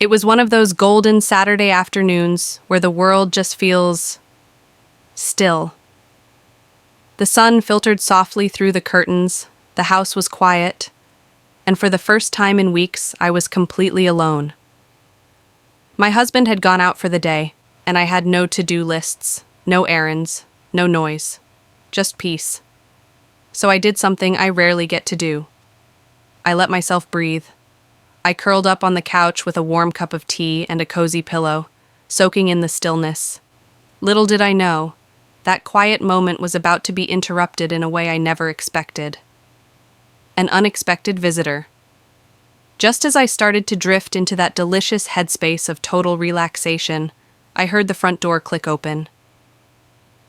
It was one of those golden Saturday afternoons where the world just feels still. The sun filtered softly through the curtains, the house was quiet, and for the first time in weeks, I was completely alone. My husband had gone out for the day, and I had no to-do lists, no errands, no noise, just peace. So I did something I rarely get to do. I let myself breathe. I curled up on the couch with a warm cup of tea and a cozy pillow, soaking in the stillness. Little did I know, that quiet moment was about to be interrupted in a way I never expected. An unexpected visitor. Just as I started to drift into that delicious headspace of total relaxation, I heard the front door click open.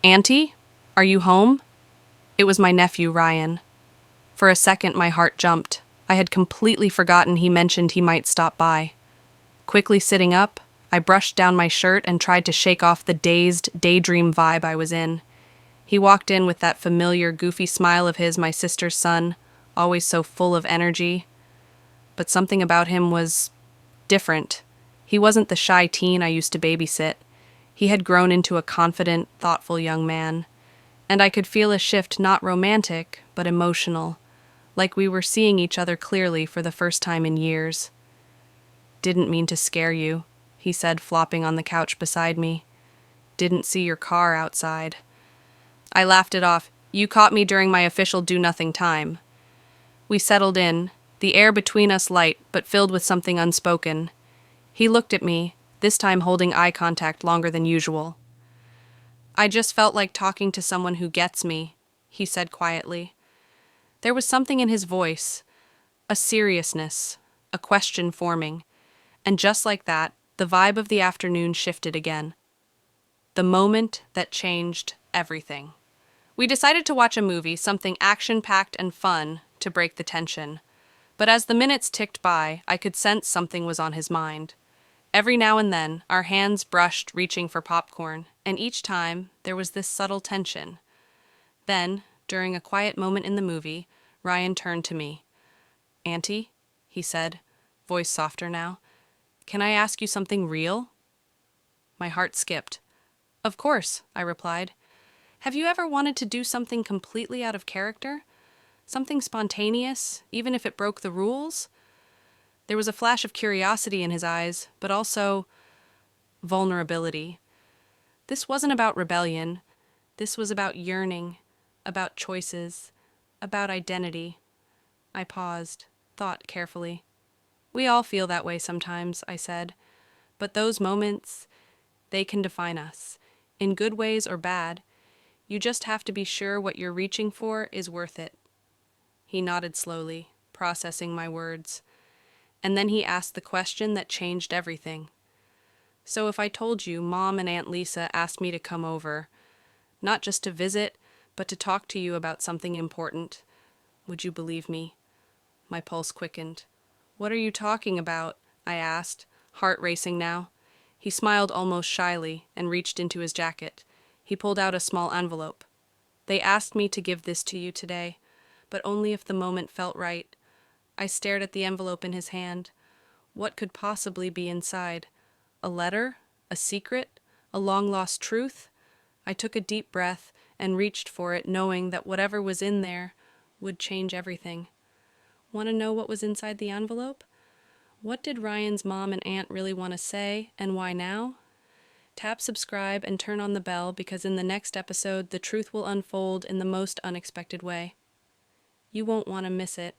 "Auntie, are you home?" It was my nephew, Ryan. For a second, my heart jumped. I had completely forgotten he mentioned he might stop by. Quickly sitting up, I brushed down my shirt and tried to shake off the dazed, daydream vibe I was in. He walked in with that familiar, goofy smile of his, my sister's son, always so full of energy. But something about him was different. He wasn't the shy teen I used to babysit. He had grown into a confident, thoughtful young man. And I could feel a shift not romantic, but emotional, like we were seeing each other clearly for the first time in years. "Didn't mean to scare you," he said, flopping on the couch beside me. "Didn't see your car outside." I laughed it off. "You caught me during my official do-nothing time." We settled in, the air between us light but filled with something unspoken. He looked at me, this time holding eye contact longer than usual. "I just felt like talking to someone who gets me," he said quietly. There was something in his voice, a seriousness, a question forming, and just like that, the vibe of the afternoon shifted again. The moment that changed everything. We decided to watch a movie, something action-packed and fun, to break the tension. But as the minutes ticked by, I could sense something was on his mind. Every now and then, our hands brushed, reaching for popcorn, and each time, there was this subtle tension. Then, during a quiet moment in the movie, Ryan turned to me. "Auntie," he said, voice softer now, "can I ask you something real?" My heart skipped. "Of course," I replied. "Have you ever wanted to do something completely out of character? Something spontaneous, even if it broke the rules?" There was a flash of curiosity in his eyes, but also vulnerability. This wasn't about rebellion. This was about yearning, about choices, about identity. I paused, thought carefully. "We all feel that way sometimes," I said. "But those moments, they can define us, in good ways or bad. You just have to be sure what you're reaching for is worth it." He nodded slowly, processing my words. And then he asked the question that changed everything. "So if I told you Mom and Aunt Lisa asked me to come over, not just to visit, but to talk to you about something important, would you believe me?" My pulse quickened. "What are you talking about?" I asked, heart racing now. He smiled almost shyly and reached into his jacket. He pulled out a small envelope. "They asked me to give this to you today, but only if the moment felt right." I stared at the envelope in his hand. What could possibly be inside? A letter? A secret? A long-lost truth? I took a deep breath and reached for it, knowing that whatever was in there would change everything. Want to know what was inside the envelope? What did Ryan's mom and aunt really want to say, and why now? Tap subscribe and turn on the bell, because in the next episode, the truth will unfold in the most unexpected way. You won't want to miss it.